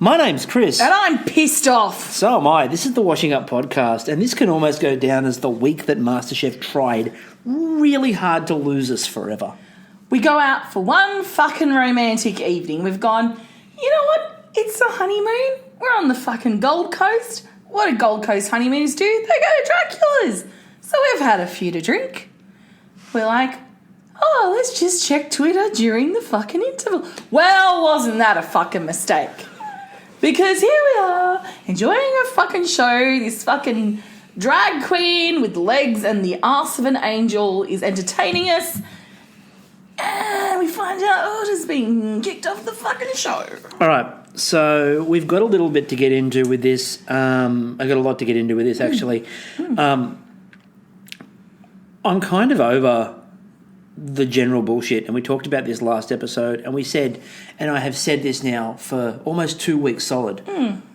My name's Chris. And I'm pissed off. So am I. This is the Washing Up Podcast, and this can almost go down as the week that Masterchef tried really hard to lose us forever. We go out for one fucking romantic evening. We've gone, you know what? It's the honeymoon. We're on the fucking Gold Coast. What do Gold Coast honeymoons do? They go to Dracula's. So we've had a few to drink. We're like, oh, let's just check Twitter during the fucking interval. Well, wasn't that a fucking mistake? Because here we are, enjoying a fucking show. This fucking drag queen with legs and the arse of an angel is entertaining us. And we find out Hoda's been kicked off the fucking show. All right, so we've got a little bit to get into with this. I've got a lot to get into with this, actually. I'm kind of over the general bullshit, and we talked about this last episode, and we said, and I have said this now for almost 2 weeks solid,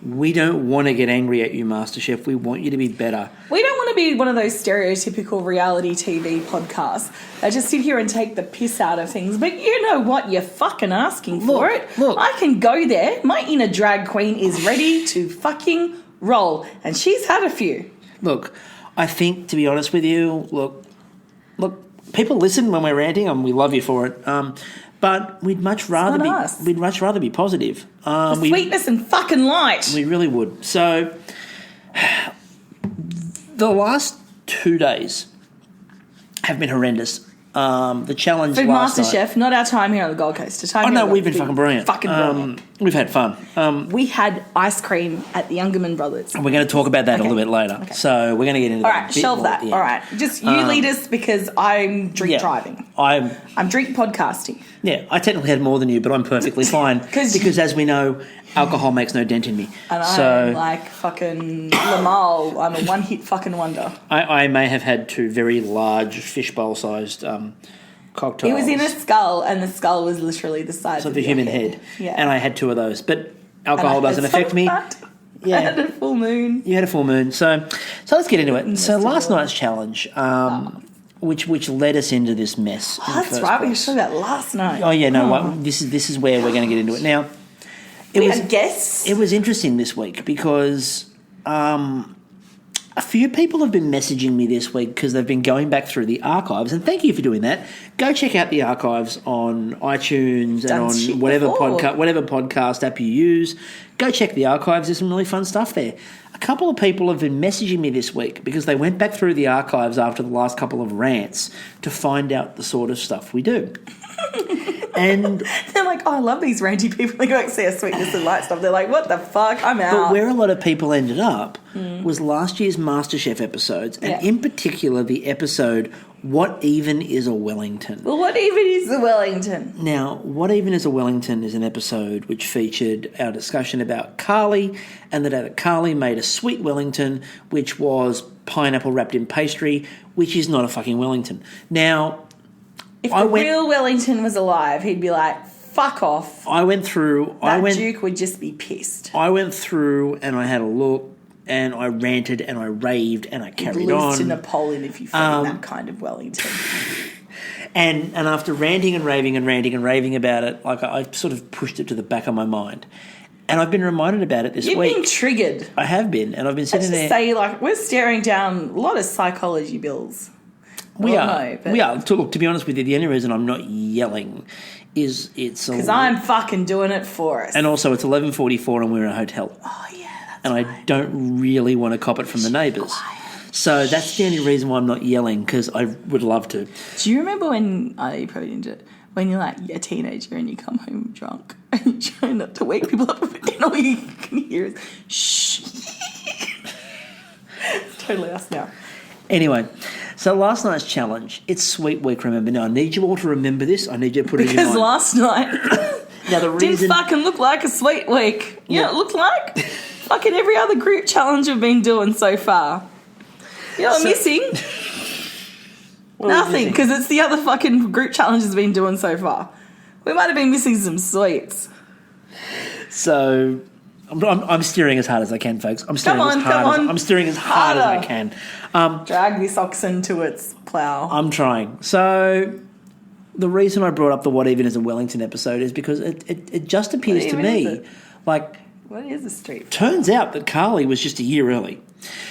we don't want to get angry at you, Masterchef. We want you to be better. We don't want to be one of those stereotypical reality TV podcasts that just sit here and take the piss out of things, but you know what? You're fucking asking for it. Look. I can go there. My inner drag queen is ready to fucking roll, and she's had a few. Look, I think, to be honest with you, look, people listen when we're ranting, and we love you for it. But we'd much rather be positive. Sweetness and fucking light. We really would. So the last 2 days have been horrendous. The challenge for last Masterchef, night, not our time here on the Gold Coast. We've been fucking brilliant. We've had fun. We had ice cream at the Youngerman Brothers. And we're going to talk about that a little bit later. Okay. So we're going to get into that. All right, shelve that. Yeah. All right. Just you lead us because I'm drink driving. I'm drink podcasting. Yeah, I technically had more than you, but I'm perfectly fine. Because as we know, alcohol makes no dent in me. And I'm like fucking Lamal. I'm a one-hit fucking wonder. I may have had two very large fishbowl-sized cocktails. It was in a skull, and the skull was literally the size of the human head. Yeah. And I had two of those. But alcohol doesn't affect me. Yeah. I had a full moon. You had a full moon. So let's get into it. So last night's challenge, which led us into this mess. Oh, that's right. We were talking about last night. Oh, yeah, no. This is where we're going to get into it. Now, we had guests. It was interesting this week because a few people have been messaging me this week because they've been going back through the archives, and thank you for doing that. Go check out the archives on iTunes and on whatever podcast app you use. Go check the archives. There's some really fun stuff there. A couple of people have been messaging me this week because they went back through the archives after the last couple of rants to find out the sort of stuff we do. And they're like, oh, I love these ranty people. They go like, see our sweetness and light stuff. They're like, what the fuck? I'm out. But where a lot of people ended up was last year's MasterChef episodes, and in particular the episode, What Even is a Wellington? Well, what even is a Wellington? Now, What Even is a Wellington is an episode which featured our discussion about Carly, and that Carly made a sweet Wellington, which was pineapple wrapped in pastry, which is not a fucking Wellington. Now, if the real Wellington was alive, he'd be like, fuck off. Duke would just be pissed. I went through and I had a look and I ranted and I raved and I carried on. At least to Napoleon if you found that kind of Wellington. And after ranting and raving about it, like I sort of pushed it to the back of my mind. And I've been reminded about it this week. You've been triggered. I have been, and I've been sitting there. Say, like, we're staring down a lot of psychology bills. We are. Look, to be honest with you, the only reason I'm not yelling is it's because I'm fucking doing it for us. And also, it's 11:44 and we're in a hotel. Oh yeah, and right. I don't really want to cop it from the neighbours. So that's the only reason why I'm not yelling, because I would love to. Do you remember when you probably didn't do it? When you're like a teenager and you come home drunk and you try not to wake people up, and all you can hear is shh. It's totally us now. Anyway, so last night's challenge, it's Sweet Week, remember. Now, I need you all to remember this. I need you to put it in your mind. Because last night now, the reason didn't fucking look like a Sweet Week. You know what it looked like? Fucking every other group challenge we've been doing so far. You know what I'm missing? Nothing, because it's the other fucking group challenges we've been doing so far. We might have been missing some sweets. So I'm steering as hard as I can, folks. I'm steering as hard as I can. Drag this oxen to its plough. I'm trying. So the reason I brought up the What Even is a Wellington episode is because it just appears to me like What is a street? Turns out that Carly was just a year early,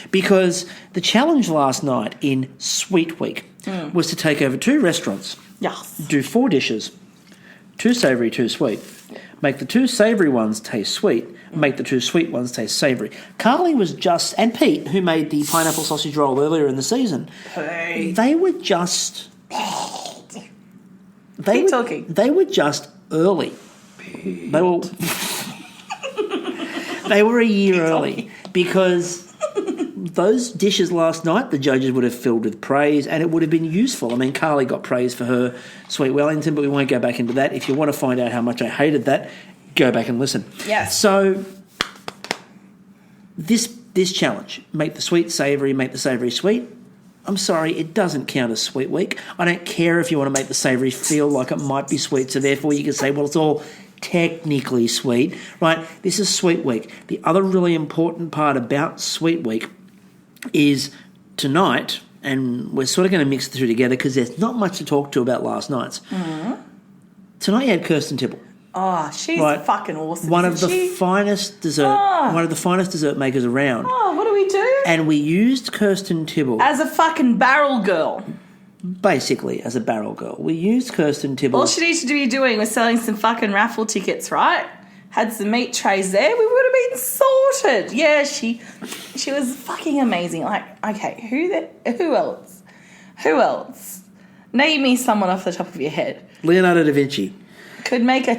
because the challenge last night in Sweet Week was to take over 2 restaurants, Yes. do 4 dishes, 2 savoury, 2 sweet, make the 2 savoury ones taste sweet, make the 2 sweet ones taste savoury. Carly was just, and Pete, who made the pineapple sausage roll earlier in the season, they were just... Keep talking. They were just early. They were... They were a year early, because those dishes last night the judges would have filled with praise, and it would have been useful. I mean, Carly got praise for her sweet Wellington, but we won't go back into that. If you want to find out how much I hated that, go back and listen. Yes. So this challenge, make the sweet savoury, make the savoury sweet, I'm sorry, it doesn't count as Sweet Week. I don't care if you want to make the savoury feel like it might be sweet, so therefore you can say, well, it's all technically sweet, right? This is Sweet Week. The other really important part about Sweet Week is tonight, and we're sort of going to mix the two together because there's not much to talk to about last night's. Tonight you had Kirsten Tibble. Oh, she's fucking awesome. One of the finest dessert makers around. Oh, what do we do? And we used Kirsten Tibble As a fucking barrel girl. basically as a barrel girl. We used Kirsten Tibble. All she needs to be doing was selling some fucking raffle tickets, right? Had some meat trays there, we would have been sorted. Yeah, she was fucking amazing. Like, okay, who else? Who else? Name me someone off the top of your head. Leonardo da Vinci. Could make a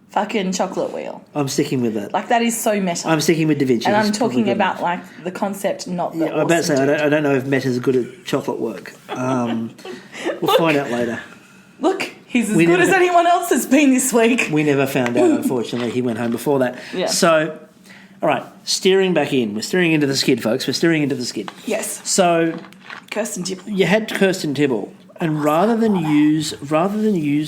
fucking chocolate wheel. I'm sticking with that. Like, that is so meta. I'm sticking with Da Vinci. And I'm talking about, like, the concept, not the I'm about to say, I don't know if meta's good at chocolate work. We'll find out later. Look, he's as good as anyone else has been this week. We never found out, unfortunately. He went home before that. Yeah. So, all right, steering back in. We're steering into the skid, folks. We're steering into the skid. Yes. So, Kirsten Tibble. you had Kirsten Tibble, and rather than use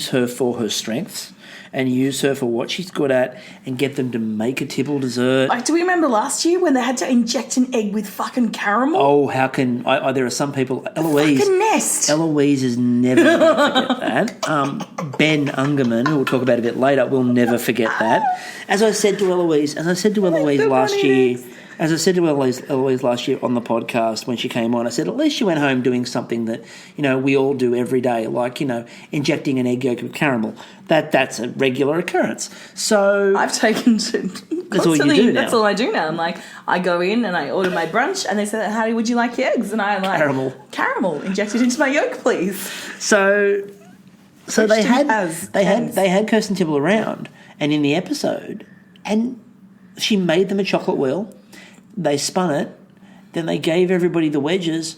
her for her strengths and use her for what she's good at and get them to make a Tibble dessert. Like, do we remember last year when they had to inject an egg with fucking caramel? Oh, how can... there are some people... Eloise. Fucking nest. Eloise is never going to forget that. Ben Ungerman, who we'll talk about a bit later, will never forget that. As I said to Eloise last year... As I said to Eloise last year on the podcast when she came on, I said, at least you went home doing something that, we all do every day, like, injecting an egg yolk with caramel. That's a regular occurrence. So I've taken to that's all you do now. That's all I do now. I'm like, I go in and I order my brunch, and they say, "How would you like your eggs?" And I'm like, caramel injected into my yolk, please. So they had Kirsten Tibble around, and in the episode, and she made them a chocolate wheel. They spun it, then they gave everybody the wedges,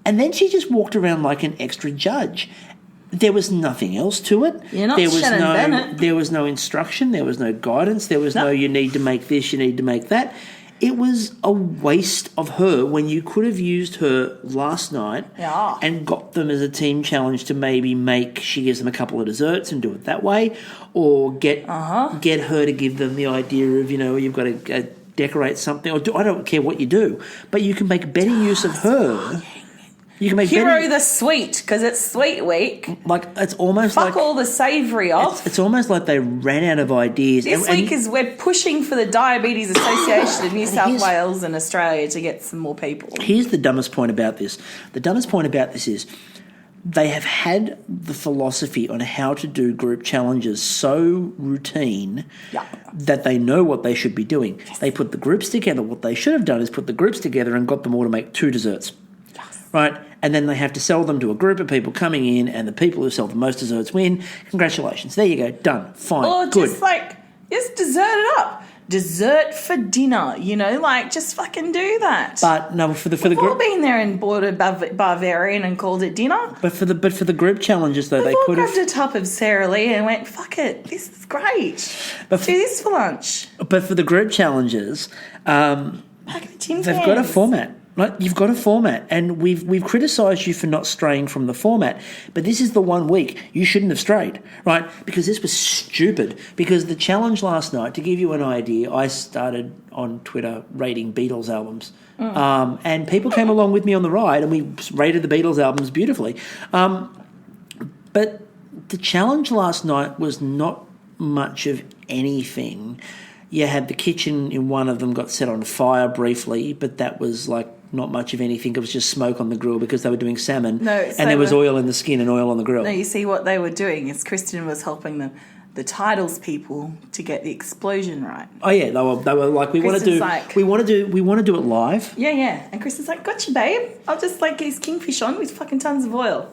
and then she just walked around like an extra judge. There was nothing else to it. You're not Shannon Bennett. There was no instruction. There was no guidance. There was no you need to make this, you need to make that. It was a waste of her when you could have used her last night and got them as a team challenge to maybe she gives them a couple of desserts and do it that way, or get her to give them the idea of, you've got to decorate something, or I don't care what you do, but you can make better use of her. You can make Hero the sweet, because it's Sweet Week. Like, it's almost Fuck all the savoury off. It's almost like they ran out of ideas. This week we're pushing for the Diabetes Association of New South Wales and Australia to get some more people. Here's the dumbest point about this. The dumbest point about this is they have had the philosophy on how to do group challenges so routine that they know what they should be doing. Yes. They put the groups together. What they should have done is put the groups together and got them all to make 2 desserts. Yes. Right? And then they have to sell them to a group of people coming in, and the people who sell the most desserts win. Congratulations. There you go. Done. Fine. Or good. Just dessert it up. Dessert for dinner, just fucking do that. But no, for the group, we've all been there and bought a Bavarian and called it dinner. But for the group challenges, though, they could have grabbed a top of Sara Lee and went, "Fuck it, this is great. Do this for lunch." But for the group challenges, they've got a format. Right? You've got a format, and we've criticised you for not straying from the format, but this is the one week you shouldn't have strayed, right? Because this was stupid. Because the challenge last night, to give you an idea, I started on Twitter rating Beatles albums, and people came along with me on the ride, and we rated the Beatles albums beautifully. But the challenge last night was not much of anything you had the kitchen in one of them got set on fire briefly, but that was like not much of anything. It was just smoke on the grill because they were doing salmon. And there was oil in the skin and oil on the grill. No, you see what they were doing is Kristen was helping the titles people to get the explosion right. Oh yeah, they were like, we want to do it live. Yeah. And Kristen's like, gotcha, babe. I'll just like get his kingfish on with fucking tons of oil.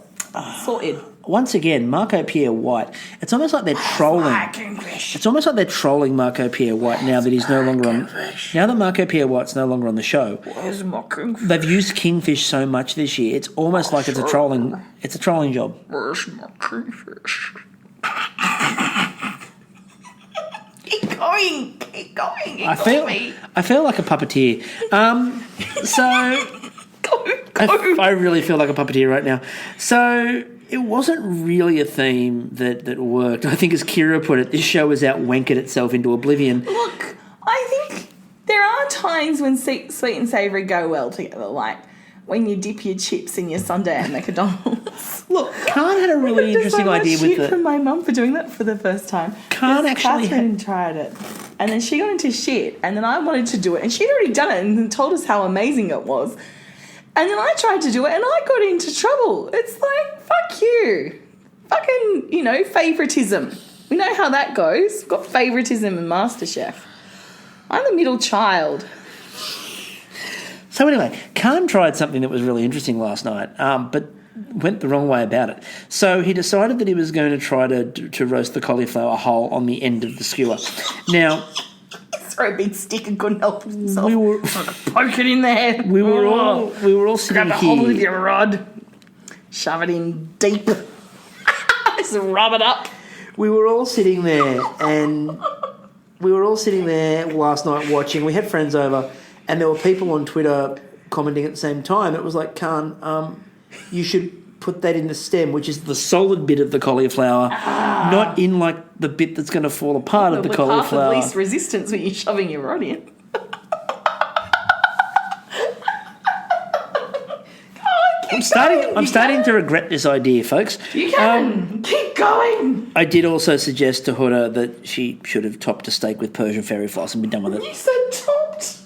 Sorted. Once again, Marco Pierre White. It's almost like they're trolling. It's almost like they're trolling Marco Pierre White now that he's no longer on. Now that Marco Pierre White's no longer on the show. Where's my kingfish? They've used kingfish so much this year. It's almost like it's a trolling. It's a trolling job. Where's my kingfish? Keep going. I feel like a puppeteer. I really feel like a puppeteer right now. So it wasn't really a theme that worked. I think, as Kira put it, this show has outwankered itself into oblivion. Look, I think there are times when sweet and savoury go well together, like when you dip your chips in your sundae at McDonald's. Look, Khan had a really interesting idea with shit from my mum for doing that for the first time. Catherine tried it, and then she got into shit, and then I wanted to do it, and she'd already done it and told us how amazing it was. And then I tried to do it and I got into trouble. It's like, fuck you. Fucking, favoritism. We know how that goes. We've got favoritism in Masterchef. I'm the middle child. So anyway, Khan tried something that was really interesting last night, but went the wrong way about it. So he decided that he was going to try to roast the cauliflower whole on the end of the skewer. Now... throw a big stick and couldn't help himself. Poke it in there. We were all sitting grab a here. hold of your rod, shove it in deep, just rub it up. We were all sitting there, last night watching. We had friends over, and there were people on Twitter commenting at the same time. It was like, Khan, you should put that in the stem, which is the solid bit of the cauliflower, not in like the bit that's going to fall apart of the cauliflower. Path of least resistance when you're shoving your rod in. I'm starting to regret this idea, folks. You can keep going. I did also suggest to Hoda that she should have topped a steak with Persian fairy floss and been done with it. You said topped.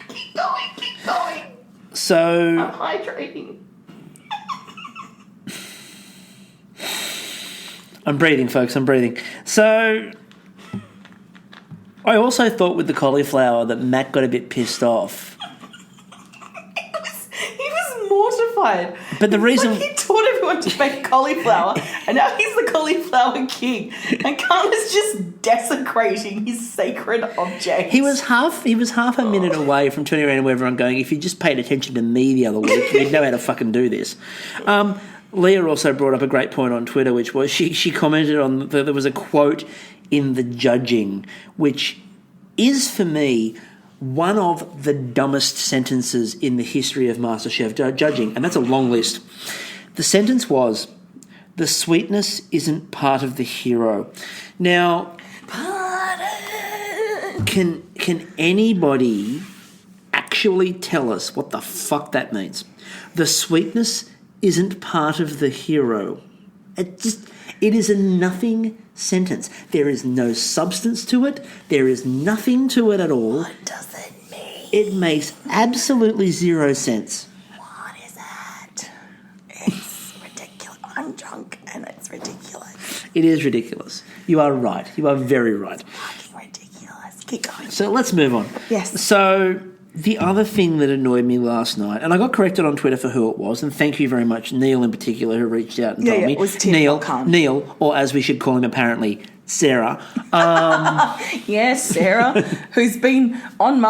Keep going. So I'm hydrating. I'm breathing, folks. So I also thought with the cauliflower that Matt got a bit pissed off. He was mortified. But the reason... he taught everyone to make cauliflower, and now he's the cauliflower king. And Khan is just desecrating his sacred object. He was half a minute away from turning around to everyone going, if you just paid attention to me the other week, you'd know how to fucking do this. Leah also brought up a great point on Twitter, which was she commented on there was a quote in the judging, which is for me one of the dumbest sentences in the history of MasterChef judging, and that's a long list. The sentence was, "The sweetness isn't part of the hero." Now, can anybody actually tell us what the fuck that means? The sweetness isn't part of the hero. It is a nothing sentence. There is no substance to it. There is nothing to it at all. What does it mean? It makes absolutely zero sense. What is that? It's ridiculous. I'm drunk and it's ridiculous. It is ridiculous. You are right. You are very right. Fucking ridiculous. Keep going. So let's move on. Yes. So the other thing that annoyed me last night, and I got corrected on Twitter for who it was, and thank you very much, Neil in particular, who reached out and told me. It was Tim, Neil, or as we should call him apparently, Sarah. Yes, Sarah, who's been on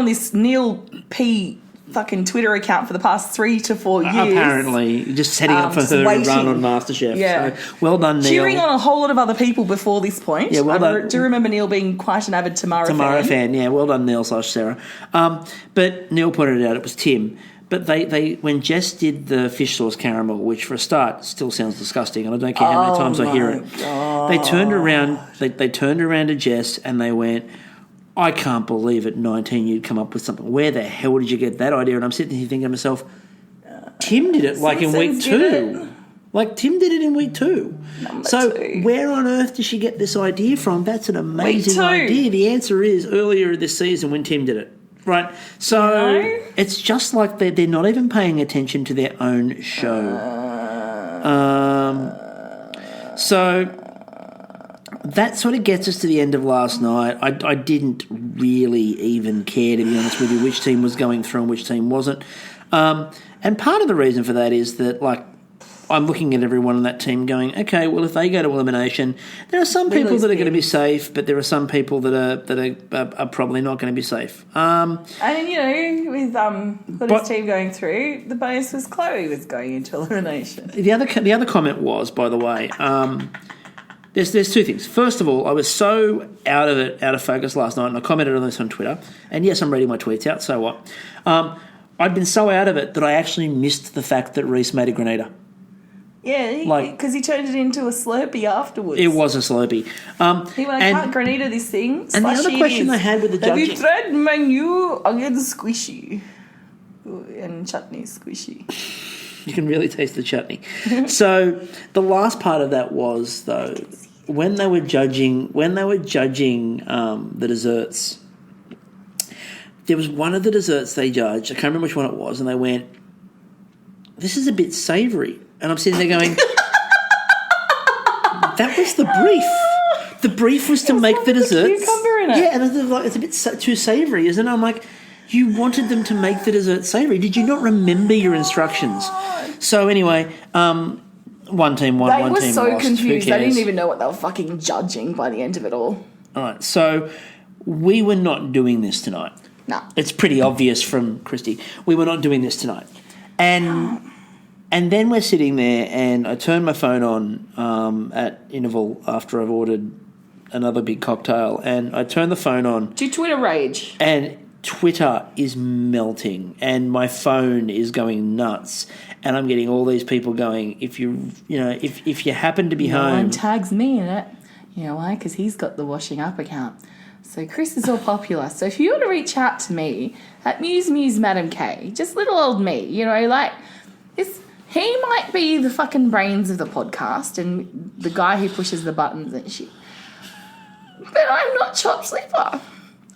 this Neil P fucking Twitter account for the past 3 to 4 years. Apparently, just setting up for her to run on MasterChef. Yeah. So, well done, Neil. Cheering on a whole lot of other people before this point. Yeah, well done. I do remember Neil being quite an avid Tamara fan. Yeah, well done, Neil / Sarah. But Neil pointed it out, it was Tim. But they when Jess did the fish sauce caramel, which for a start still sounds disgusting, and I don't care how many times I hear it. God. They turned around. They turned around to Jess and they went, "I can't believe at 19 you'd come up with something. Where the hell did you get that idea?" And I'm sitting here thinking to myself, Tim did it like in week 2. Like, Tim did it in week 2. Number so 2. Where on earth does she get this idea from? That's an amazing Week 2. idea. The answer is earlier this season when Tim did it. Right? So it's just like they're not even paying attention to their own show. So that sort of gets us to the end of last night. I didn't really even care, to be honest with you, which team was going through and which team wasn't. And part of the reason for that is that, like, I'm looking at everyone on that team going, okay, well, if they go to elimination, there are some people that are going to be safe, but there are some people that are probably not going to be safe. And, with Hoda's team going through, the bonus was Chloe was going into elimination. The other comment was, by the way, there's two things. First of all, I was so out of focus last night, and I commented on this on Twitter. And yes, I'm reading my tweets out, so what? I'd been so out of it that I actually missed the fact that Reece made a grenada. Yeah, because he turned it into a Slurpee afterwards. It was a Slurpee. He went, I can't grenada this thing. And the other question I had with the judging... Have you tried my new onion squishy? Ooh, and chutney squishy. You can really taste the chutney. So the last part of that was, though, when they were judging the desserts, there was one of the desserts they judged, I can't remember which one it was, and they went, this is a bit savoury. And I'm sitting there going, that was the brief. The brief was to make the desserts. Cucumber in it. Yeah, and it's a bit too savoury, isn't it? I'm like, you wanted them to make the dessert savoury. Did you not remember your instructions? So anyway, one team won, one team lost. They were so confused. They didn't even know what they were fucking judging by the end of it all. All right, so we were not doing this tonight. No. It's pretty obvious from Christy. We were not doing this tonight. And then we're sitting there, and I turn my phone on at interval after I've ordered another big cocktail, and I turn the phone on. Do Twitter rage? And Twitter is melting, and my phone is going nuts, and I'm getting all these people going, if you happen to be home... No one tags me in it. You know why? Because he's got the washing up account. So Chris is all popular. So if you want to reach out to me at Muse Madam K, just little old me, he might be the fucking brains of the podcast and the guy who pushes the buttons and shit. But I'm not Chop Slipper.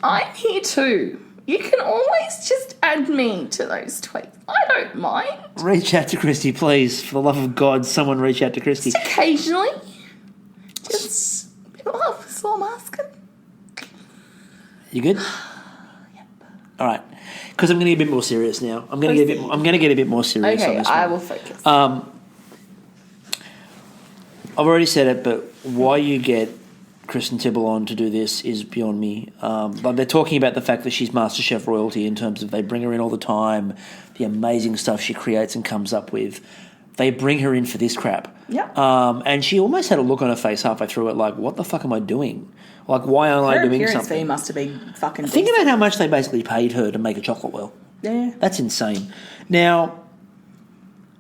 I'm here too. You can always just add me to those tweets. I don't mind. Reach out to Christy, please. For the love of God, someone reach out to Christy. Just occasionally. Just a bit of love. That's all I'm asking. You good? Yep. All right. Because I'm going to get a bit more serious now. I'm going to get a bit more serious on this one. I will focus. I've already said it, but why you get Kristen Tibble on to do this is beyond me. But they're talking about the fact that she's MasterChef royalty in terms of they bring her in all the time, the amazing stuff she creates and comes up with. They bring her in for this crap. Yeah. And she almost had a look on her face halfway through it like, what the fuck am I doing? Like, why aren't I doing something? Her appearance fee must have been fucking Think about how much they basically paid her to make a chocolate well. Yeah. That's insane. Now,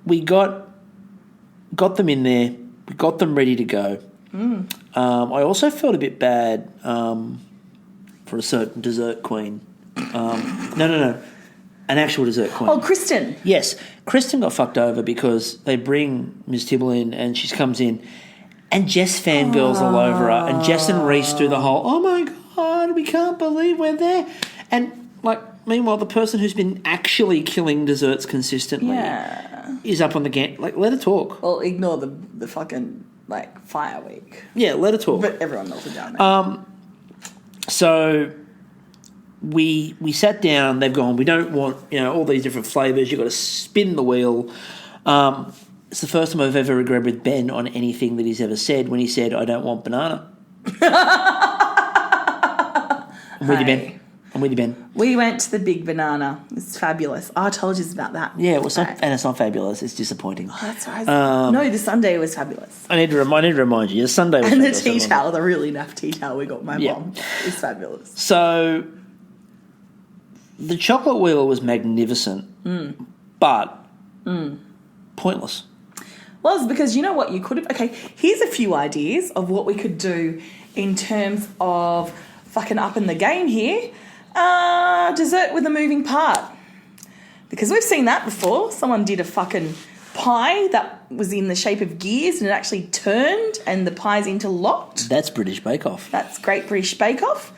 we got them in there. We got them ready to go. I also felt a bit bad for a certain dessert queen. No. An actual dessert queen. Oh, Kristen. Yes. Kristen got fucked over because they bring Ms. Tibble in and she comes in and Jess fangirls all over her, and Jess and Reece do the whole, oh my God, we can't believe we're there. And, meanwhile, the person who's been actually killing desserts consistently is up on the game. Let her talk. Well, ignore the fucking, fire week. Yeah, let her talk. But everyone melted down there. So we sat down, they've gone, we don't want, all these different flavours, you've got to spin the wheel. It's the first time I've ever agreed with Ben on anything that he's ever said when he said, I don't want banana. I'm with you, Ben. We went to the Big Banana. It's fabulous. I told you about that. Yeah, it's not fabulous. It's disappointing. Oh, that's right. No, the sundae was fabulous. I need to remind you. The sundae was and fabulous. And the tea towel, the really naff tea towel we got my mum, is fabulous. So the chocolate wheel was magnificent, but pointless. Well, it's because you know what you could have... Okay, here's a few ideas of what we could do in terms of fucking up in the game here. Dessert with a moving part. Because we've seen that before. Someone did a fucking pie that was in the shape of gears and it actually turned and the pie's interlocked. That's British Bake Off. That's Great British Bake Off.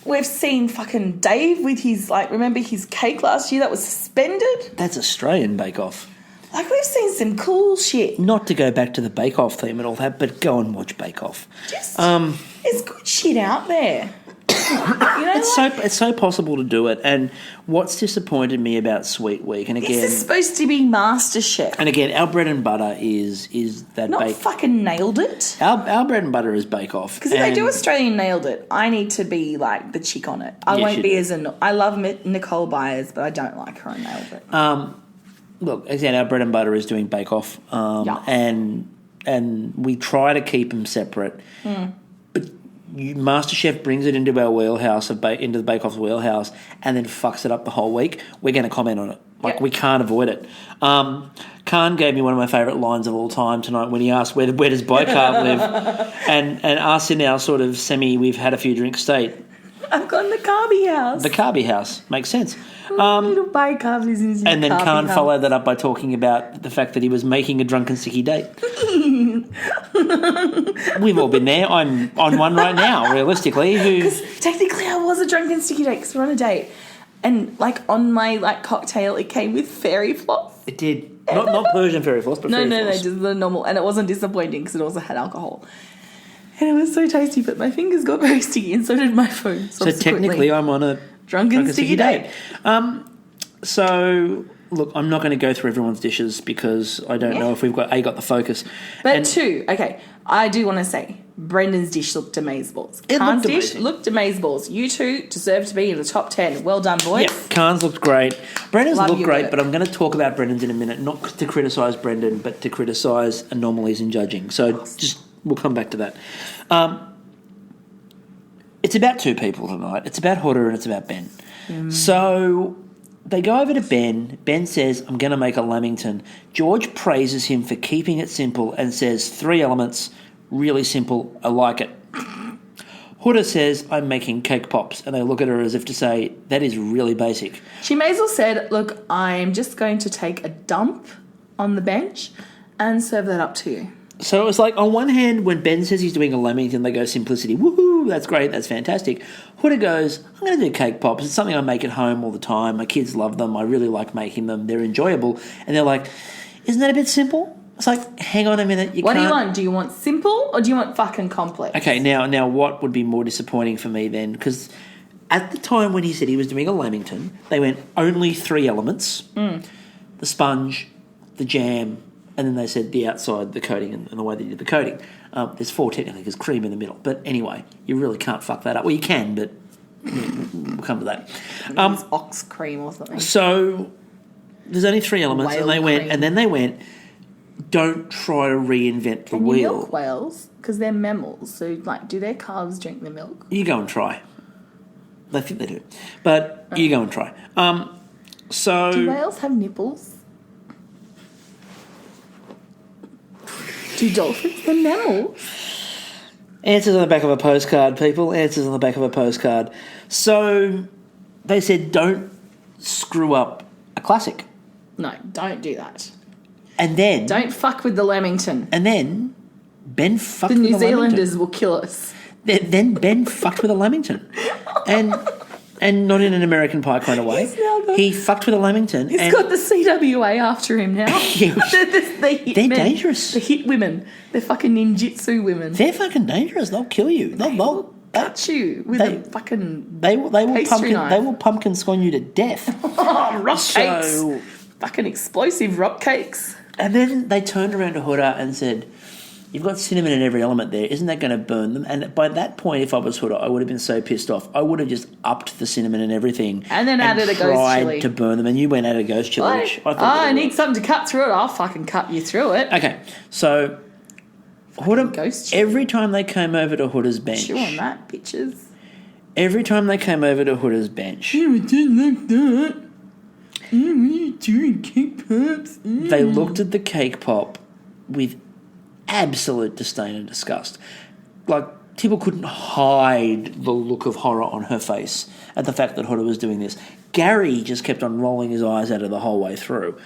We've seen fucking Dave with his, remember his cake last year that was suspended? That's Australian Bake Off. We've seen some cool shit. Not to go back to the Bake Off theme and all that, but go and watch Bake Off. There's good shit out there. It's so possible to do it. And what's disappointed me about Sweet Week, and again, this is supposed to be MasterChef. And again, our bread and butter is that not bake. Fucking nailed it. Our bread and butter is Bake Off. Because if they do Australian nailed it, I need to be like the chick on it. I won't be as I love Nicole Byers, but I don't like her on nailed it. Look, again, our bread and butter is doing Bake Off, and we try to keep them separate. But MasterChef brings it into our wheelhouse, into the Bake Off's wheelhouse, and then fucks it up the whole week. We're going to comment on it. We can't avoid it. Khan gave me one of my favourite lines of all time tonight when he asked, where does Bicarb live? And us in our sort of we've had a few drinks state. I've gone the Carby house. The Carby house. Makes sense. Little Bicarb is in and then Khan followed that up by talking about the fact that he was making a drunken sticky date. We've all been there. I'm on one right now, realistically. Because technically I was a drunken sticky date because we're on a date. And, on my, cocktail, it came with fairy floss. It did. Not Persian fairy floss, but fairy floss. No, just the normal. And it wasn't disappointing because it also had alcohol. And it was so tasty, but my fingers got very sticky and so did my phone. So technically I'm on a drunken sticky date. So, look, I'm not going to go through everyone's dishes because I don't know if we've got the focus. But two, okay, I do want to say Brendan's dish looked amazeballs. Khan's dish looked amazeballs. You two deserve to be in the top 10. Well done, boys. Yeah, Khan's looked great. Brendan's looked great, but I'm going to talk about Brendan's in a minute, not to criticise Brendan, but to criticise anomalies in judging. So we'll come back to that. It's about two people tonight. It's about Hoda and it's about Ben. So they go over to Ben. Ben says, I'm going to make a lamington. George praises him for keeping it simple and says, 3 elements, really simple, I like it. Hoda says, I'm making cake pops. And they look at her as if to say, that is really basic. She may as well said, look, I'm just going to take a dump on the bench and serve that up to you. So it was on one hand, when Ben says he's doing a lamington, they go simplicity. Woohoo, that's great, that's fantastic. Hoda goes, I'm going to do cake pops. It's something I make at home all the time. My kids love them. I really like making them. They're enjoyable. And they're like, isn't that a bit simple? It's hang on a minute. What do you want? Do you want simple or do you want fucking complex? Okay, now what would be more disappointing for me then? Because at the time when he said he was doing a lamington, they went only 3 elements. The sponge, the jam, and then they said the outside, the coating, and the way they did the coating. There's 4 technically, because cream in the middle. But anyway, you really can't fuck that up. Well, you can, but we'll come to that. It's ox cream or something. So there's only 3 elements, Whale and then they went, don't try to reinvent the wheel. Milk whales, because they're mammals. So, do their calves drink the milk? You go and try. I think they do. But you go and try. Do whales have nipples? Do dolphins? They're mammals. Answers on the back of a postcard, people. Answers on the back of a postcard. So they said, don't screw up a classic. No, don't do that. And then... Don't fuck with the lamington. And then Ben fucked with the New Zealanders lamington. will kill us. Then Ben fucked with a lamington. And not in an American Pie kind of way. He fucked with a lamington. He's got the CWA after him now. They're dangerous. The hit women. They're fucking ninjutsu women. They're fucking dangerous. They'll kill you. They'll cut you with a fucking They will pumpkin scone you to death. Rock cakes. Fucking explosive rock cakes. And then they turned around to Hoda and said, you've got cinnamon in every element there. Isn't that going to burn them? And by that point, if I was Hoda, I would have been so pissed off. I would have just upped the cinnamon and everything. And then added a ghost chili. Tried to burn them. And you went added a ghost chili. Which I need something to cut through it. I'll fucking cut you through it. Okay. So, Hoda, every time they came over to Hoda's bench. Chew on that, bitches. Every time they came over to Hoda's bench. It didn't like that. What are you doing, cake pops? They looked at the cake pop with absolute disdain and disgust. People couldn't hide the look of horror on her face at the fact that Hoda was doing this. Gary just kept on rolling his eyes at her the whole way through.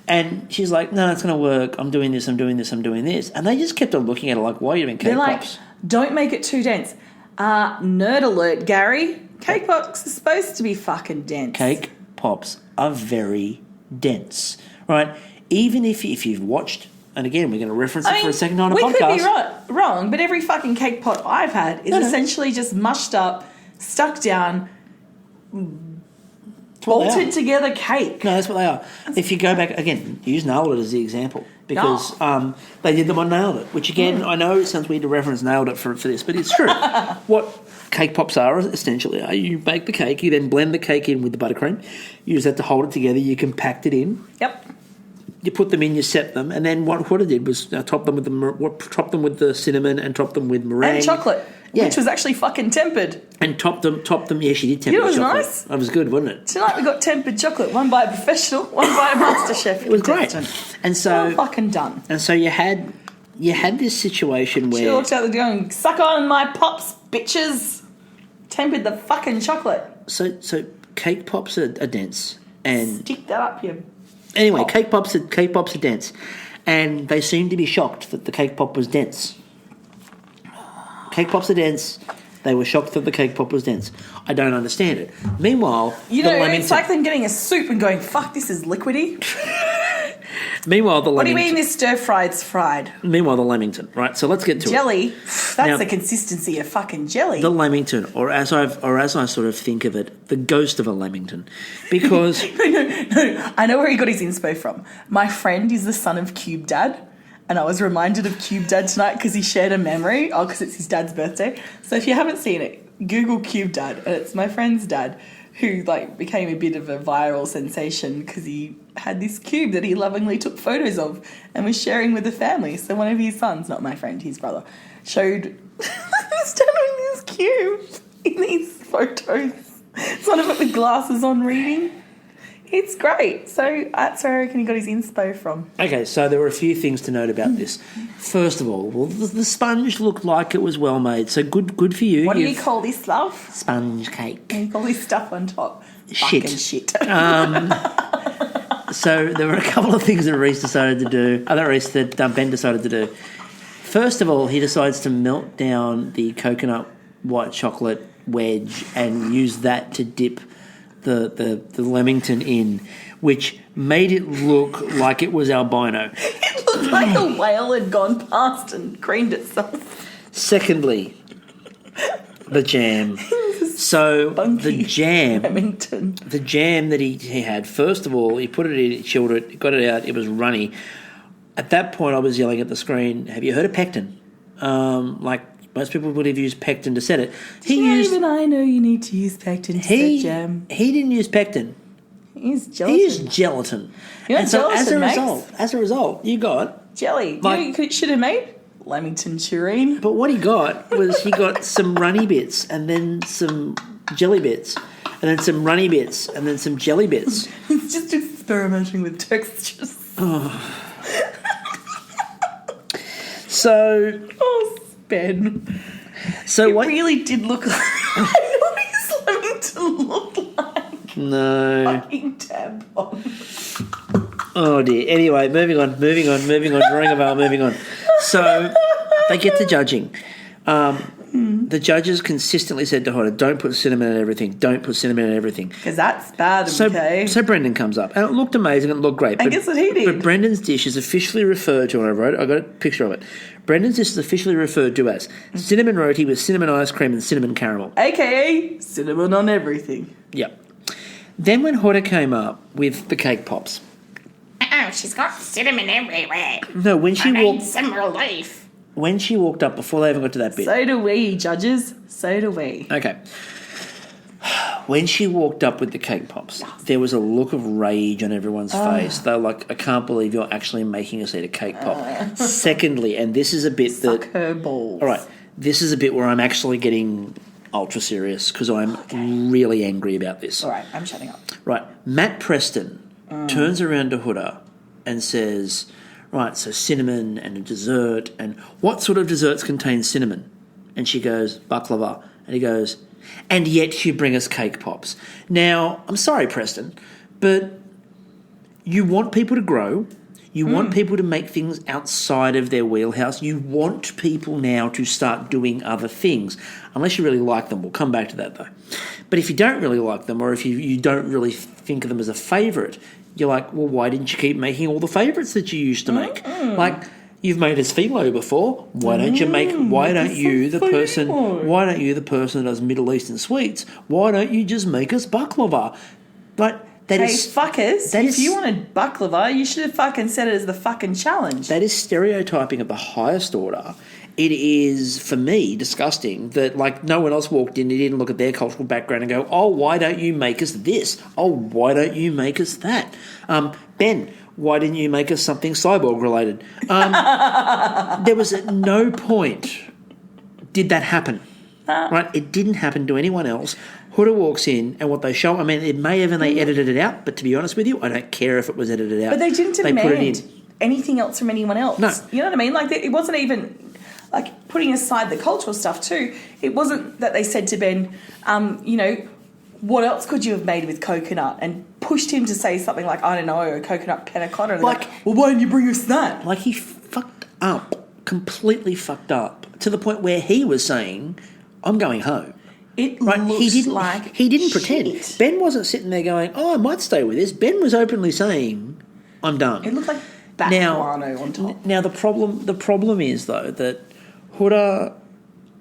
And she's like, no, it's going to work. I'm doing this, I'm doing this, I'm doing this. And they just kept on looking at her like, why are you doing cake They're pops? like, don't make it too dense. Nerd alert, Gary. Cake pops are supposed to be fucking dense. Cake pops are very dense, right? Even if you've watched, and again, we're going to reference it for a second on a podcast. We could be wrong, but every fucking cake pot I've had is essentially just mushed up, stuck down, bolted together cake. No, that's what they are. If you go back, again, use Nailed It as the example because they did them on Nailed It, which again, I know it sounds weird to reference Nailed It for this, but it's true. What cake pops are essentially you bake the cake, you then blend the cake in with the buttercream, you use that to hold it together, you compact it in. Yep. You put them in, you set them, and then what I did was top them with the cinnamon and top them with meringue And chocolate, which was actually fucking tempered. And top them. Yeah, she did temper. You know, it was chocolate. nice. That was good, wasn't it? Tonight we got tempered chocolate, one by a professional, one by a Masterchef. It was great. And so well fucking done. And so you had this situation where She walked out the door and suck on my pops, bitches. Tempered the fucking chocolate. So cake pops are dense, and stick that up here. Anyway, cake pops are dense, and they seem to be shocked that the cake pop was dense. Cake pops are dense. They were shocked that the cake pop was dense. I don't understand it. Meanwhile, it's like them getting a soup and going, "Fuck, this is liquidy." Meanwhile, what do you mean this stir fried's fried? Meanwhile, the lamington, right? So let's get to jelly. That's the consistency of fucking jelly. The lamington, or as I sort of think of it, the ghost of a lamington, because no, I know where he got his inspo from. My friend is the son of Cube Dad, and I was reminded of Cube Dad tonight because he shared a memory. Oh, because it's his dad's birthday. So if you haven't seen it, Google Cube Dad, and it's my friend's dad, who became a bit of a viral sensation because he had this cube that he lovingly took photos of and was sharing with the family. So one of his sons, not my friend, his brother, showed this dad with this cube in these photos. Sort of with glasses on reading. It's great. So that's where I reckon he got his inspo from. Okay, so there were a few things to note about this. First of all, the sponge looked like it was well made, so good for you. What do you call this, love? Sponge cake. And you call this stuff on top? Shit. Fucking shit. So there were a couple of things that Ben decided to do. First of all, he decides to melt down the coconut white chocolate wedge and use that to dip the lamington in, which made it look like it was albino. It looked like a whale had gone past and creamed itself. Secondly, the jam. So the jam that he had, first of all, he put it in, chilled it, got it out, it was runny. At that point, I was yelling at the screen, have you heard of pectin? Most people would have used pectin to set it. Even I know you need to use pectin to set jam. He didn't use pectin. He used gelatin. He used gelatin. And so as a result, you got jelly. You know what you should have made? Lamington tureen. But what he got was some runny bits and then some jelly bits and then some runny bits and then some jelly bits. He's just experimenting with textures. Ben. So it really did look like I know what Lamington looked like. No. Fucking tampon. Oh dear. Anyway, moving on. Moving on. So they get to judging. The judges consistently said to Hoda, don't put cinnamon in everything. Don't put cinnamon in everything. Because that's bad, okay? So Brendan comes up. And it looked amazing. It looked great. And guess what he did? But Brendan's dish is officially referred to, and I got a picture of it. Brendan's dish is officially referred to as cinnamon roti with cinnamon ice cream and cinnamon caramel. AKA cinnamon on everything. Yep. Then when Hoda came up with the cake pops. Oh, she's got cinnamon everywhere. No, when she walked... some relief. When she walked up, before they even got to that bit... So do we, judges. So do we. Okay. When she walked up with the cake pops, there was a look of rage on everyone's face. They were like, I can't believe you're actually making us eat a cake pop. Secondly, and this is a bit Suck her balls. All right, this is a bit where I'm actually getting ultra serious because I'm really angry about this. All right, I'm shutting up. Right, Matt Preston turns around to Hoda and says, right, so cinnamon and a dessert, and what sort of desserts contain cinnamon? And she goes, baklava. And he goes, and yet you bring us cake pops. Now, I'm sorry, Preston, but you want people to grow. You want people to make things outside of their wheelhouse. You want people now to start doing other things, unless you really like them. We'll come back to that, though. But if you don't really like them, or if you don't really think of them as a favourite, you're like, well, why didn't you keep making all the favourites that you used to make? Like, you've made us phyllo before. Why don't you make? Why don't you the person? Why don't you the person that does Middle Eastern sweets? Why don't you just make us baklava? But that is fuckers, if you wanted baklava, you should have fucking said it as the fucking challenge. That is stereotyping of the highest order. It is, for me, disgusting that, like, no one else walked in, they didn't look at their cultural background and go, oh, why don't you make us this? Oh, why don't you make us that? Ben, why didn't you make us something cyborg-related? There was at no point did that happen. Right? It didn't happen to anyone else. Hoda walks in, and what they show, I mean, it may have, and they edited it out, but to be honest with you, I don't care if it was edited out. But they didn't demand put it in. anything else from anyone else. No. You know what I mean? Like, it wasn't even, like, putting aside the cultural stuff too, it wasn't that they said to Ben, you know, what else could you have made with coconut? And pushed him to say something like, I don't know, a coconut panna cotta. And like, well, why didn't you bring us that? Like, he fucked up, completely fucked up, to the point where he was saying, I'm going home. It looked he didn't pretend. Shit. Ben wasn't sitting there going, oh, I might stay with this. Ben was openly saying, I'm done. It looked like guano on top. Now the problem is, though, that Hoda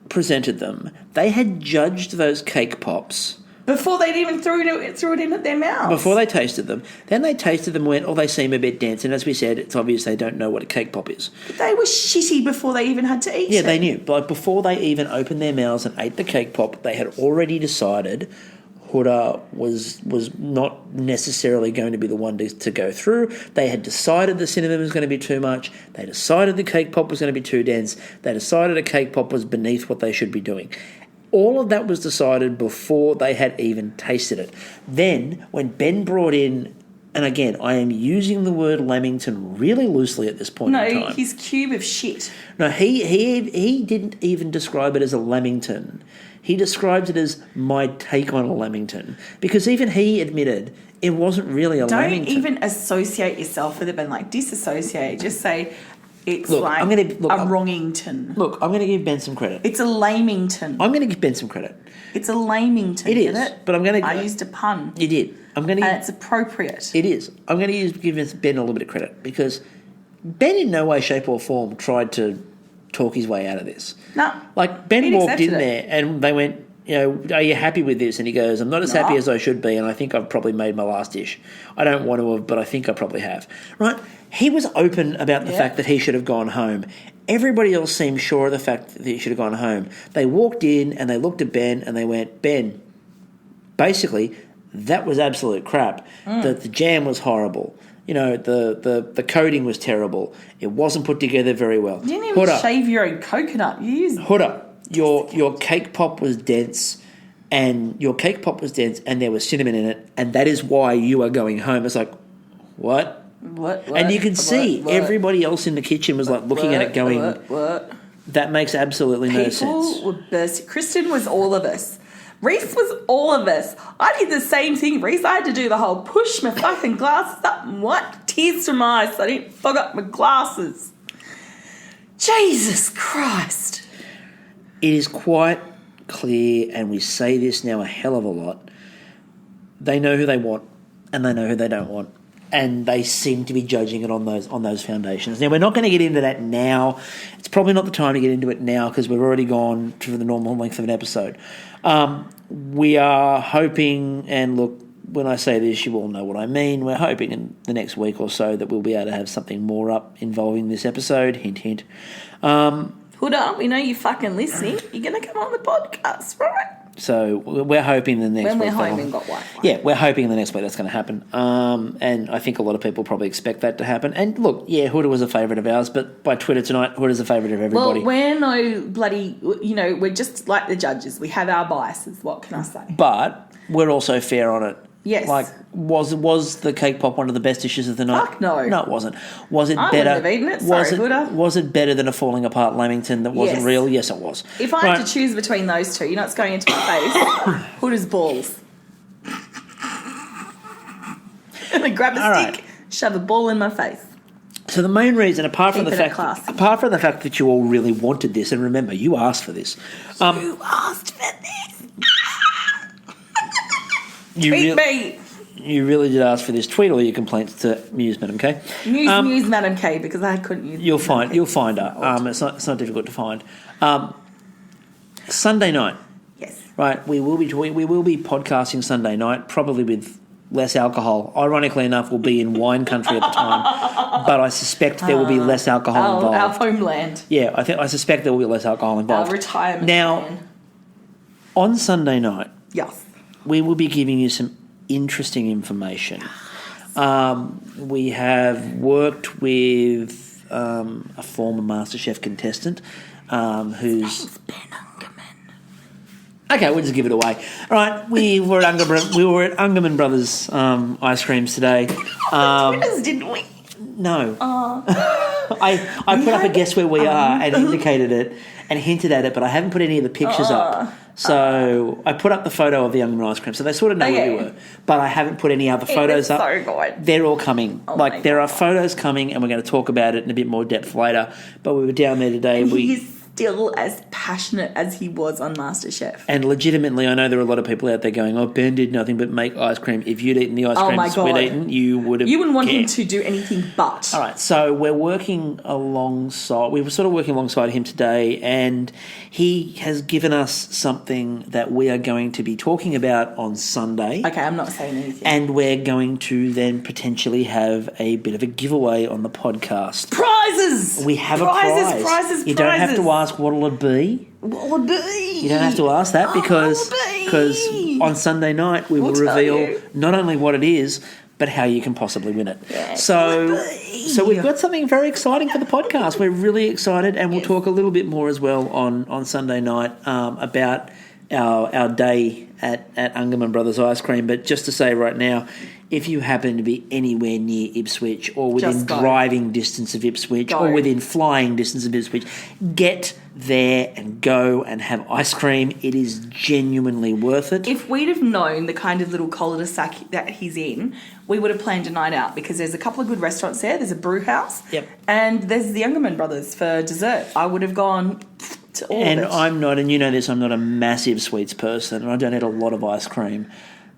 presented them. They had judged those cake pops before they'd even threw it in at their mouths. Before they tasted them. Then they tasted them and went, oh, they seem a bit dense. And as we said, it's obvious they don't know what a cake pop is. But they were shitty before they even had to eat it. Yeah, they knew. But before they even opened their mouths and ate the cake pop, they had already decided Hoda was not necessarily going to be the one to go through. They had decided the cinnamon was going to be too much. They decided the cake pop was going to be too dense. They decided a cake pop was beneath what they should be doing. All of that was decided before they had even tasted it. Then, when Ben brought in, and again, I am using the word lamington really loosely at this point in time. No, his cube of shit. No, he didn't even describe it as a lamington. He described it as my take on a lamington. Because even he admitted it wasn't really a lamington. Don't even associate yourself with it, but like disassociate. Just say it's a wrongington. Look, I'm going to give Ben some credit. It's a lamington. I'm going to give Ben some credit. It's a lamington. It is, it? but I'm going to. I used a pun. You did. And it's appropriate. It is. I'm going to give Ben a little bit of credit because Ben, in no way, shape, or form, tried to talk his way out of this. No. Like Ben walked in there, and they went, you know, are you happy with this? And he goes, I'm not as happy as I should be, and I think I've probably made my last dish. I don't want to have, but I think I probably have. Right? He was open about the fact that he should have gone home. Everybody else seemed sure of the fact that he should have gone home. They walked in and they looked at Ben and they went, Ben, basically, that was absolute crap. The jam was horrible. You know, the coating was terrible. It wasn't put together very well. You didn't even shave your own coconut. You used Hoda, your cake pop was dense, and there was cinnamon in it, and that is why you are going home. It's like, what? What? And you can see everybody else in the kitchen was like looking at it going, what? That makes absolutely no sense. People were bursting. Kristen was all of us. Reese was all of us. I did the same thing, Reese. I had to do the whole push my fucking glasses up and what? Tears from my eyes. I didn't fog up my glasses. Jesus Christ. It is quite clear, and we say this now a hell of a lot, they know who they want and they know who they don't want. And they seem to be judging it on those foundations. Now, we're not going to get into that now. It's probably not the time to get into it now because we've already gone to the normal length of an episode. We are hoping, and look, when I say this, you all know what I mean. We're hoping in the next week or so that we'll be able to have something more up involving this episode. Hint, hint. Hoda, we know you're fucking listening. You're going to come on the podcast, right? So we're hoping the next week. When we're home and got Wi-Fi. Yeah, we're hoping the next week that's going to happen. And I think a lot of people probably expect that to happen. And look, yeah, Hoda was a favourite of ours, but by Twitter tonight, Hoda's a favourite of everybody. Well, we're no bloody, you know, we're just like the judges. We have our biases. What can I say? But we're also fair on it. Yes. Like, was the cake pop one of the best dishes of the night? Fuck no. No, it wasn't. Was it I better? wouldn't have eaten it. Sorry, Hoda. Was it better than a falling apart lamington that wasn't real? Yes, it was. If I had to choose between those two, you know what's going into my face? Hoda's balls. And I grab a stick, shove a ball in my face. So the main reason, apart from Keep the it fact classy. that you all really wanted this, and remember, you asked for this. You asked for this. You Tweet me. You really did ask for this. Tweet all your complaints to Muse Madam K. Muse Madam K, because I couldn't use. You'll find her. It's not difficult to find. Sunday night, Yes. right? We will be podcasting Sunday night, probably with less alcohol. Ironically enough, we'll be in wine country at the time, but I suspect there will be less alcohol involved. Our homeland. Yeah, I suspect there will be less alcohol involved. Our retirement now, plan. on Sunday night, Yes. we will be giving you some interesting information. We have worked with a former Masterchef contestant who's... Okay, we'll just give it away. All right, we were at Ungerman Brothers Ice Creams today. Twitters, didn't we? No. I put up a guess where we are and indicated it and hinted at it, but I haven't put any of the pictures up. So I put up the photo of the Ungerman Ice Cream, so they sort of know where we were. But I haven't put any other photos up. So good. They're all coming. There are photos coming, and we're going to talk about it in a bit more depth later. But we were down there today. And he's still as passionate as he was on MasterChef. And legitimately, I know there are a lot of people out there going, "Oh, Ben did nothing but make ice cream. If you'd eaten the ice cream that we'd eaten, you would have." You wouldn't want him to do anything but. All right, so we're working alongside. We were sort of working alongside him today, and he has given us something that we are going to be talking about on Sunday. Okay, I'm not saying anything. And we're going to then potentially have a bit of a giveaway on the podcast. Prizes! We have a prize. Prizes. You don't have to ask what'll it be. What'll it be? You don't have to ask that because on Sunday night we will reveal not only what it is, but how you can possibly win it. Yeah. So we've got something very exciting for the podcast. We're really excited, and we'll talk a little bit more as well on Sunday night about our day at Ungerman Brothers Ice Cream. But just to say right now, if you happen to be anywhere near Ipswich or within driving distance of Ipswich or within flying distance of Ipswich, get there and go and have ice cream. It is genuinely worth it. If we'd have known the kind of little cul-de-sac that he's in, we would have planned a night out because there's a couple of good restaurants there. There's a brew house. Yep. And there's the Ungerman Brothers for dessert. I would have gone to all of it. And I'm not, and you know this, I'm not a massive sweets person and I don't eat a lot of ice cream.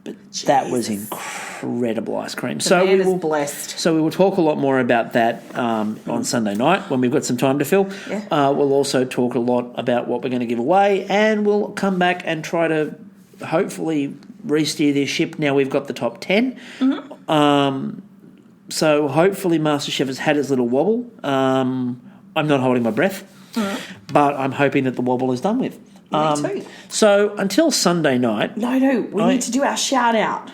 But that was incredible ice cream. The man is blessed. So we will talk a lot more about that on Sunday night when we've got some time to fill. Yeah. We'll also talk a lot about what we're going to give away, and we'll come back and try to hopefully re-steer this ship. Now we've got the top 10. Mm-hmm. So hopefully MasterChef has had its little wobble. I'm not holding my breath, but I'm hoping that the wobble is done with. Me too. So until Sunday night... No, we need to do our shout-out.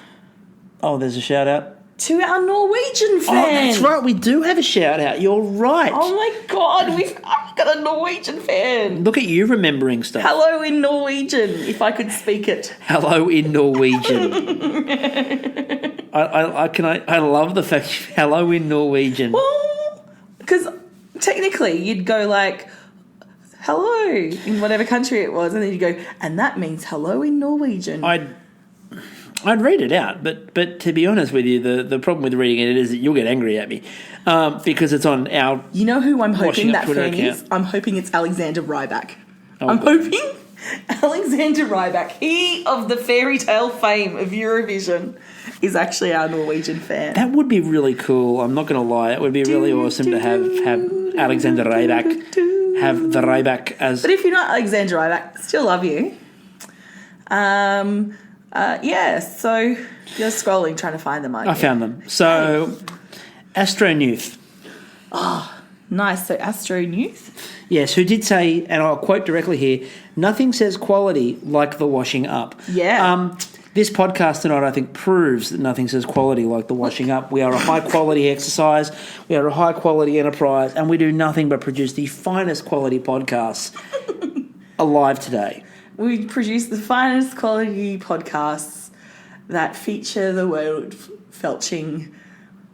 Oh, there's a shout-out? To our Norwegian fan. Oh, that's right. We do have a shout-out. You're right. Oh, my God. We've got a Norwegian fan. Look at you remembering stuff. Hello in Norwegian, if I could speak it. Hello in Norwegian. I love the fact hello in Norwegian. Well, because technically you'd go like... hello in whatever country it was, and then you go, and that means hello in Norwegian. I'd read it out, but to be honest with you, the problem with reading it is that you'll get angry at me because it's on our. You know who I'm hoping that Twitter fan account. is? I'm hoping it's Alexander Ryback. Oh, I'm hoping Alexander Ryback, he of the fairy tale fame of Eurovision, is actually our Norwegian fan. That would be really cool. I'm not going to lie. It would be really awesome to have Alexander Ryback. Have the Ryback as... But if you're not Alexander Ryback, still love you. So you're scrolling trying to find them, aren't you? I found them. So, Astro Newth. Oh, nice. So Astro Newth? Yes, who did say, and I'll quote directly here, nothing says quality like the washing up. Yeah. This podcast tonight, I think, proves that nothing says quality like the washing up. We are a high-quality exercise. We are a high-quality enterprise, and we do nothing but produce the finest quality podcasts alive today. We produce the finest quality podcasts that feature the word felching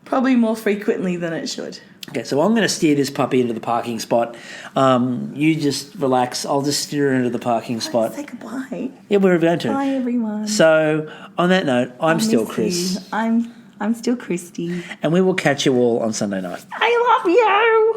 probably more frequently than it should. Okay, so I'm going to steer this puppy into the parking spot. You just relax. I'll just steer her into the parking spot. Say goodbye. Yeah, we're going to. Bye, everyone. So, on that note, I'm still miss Chris. you. I'm I'm still Christy. And we will catch you all on Sunday night. I love you.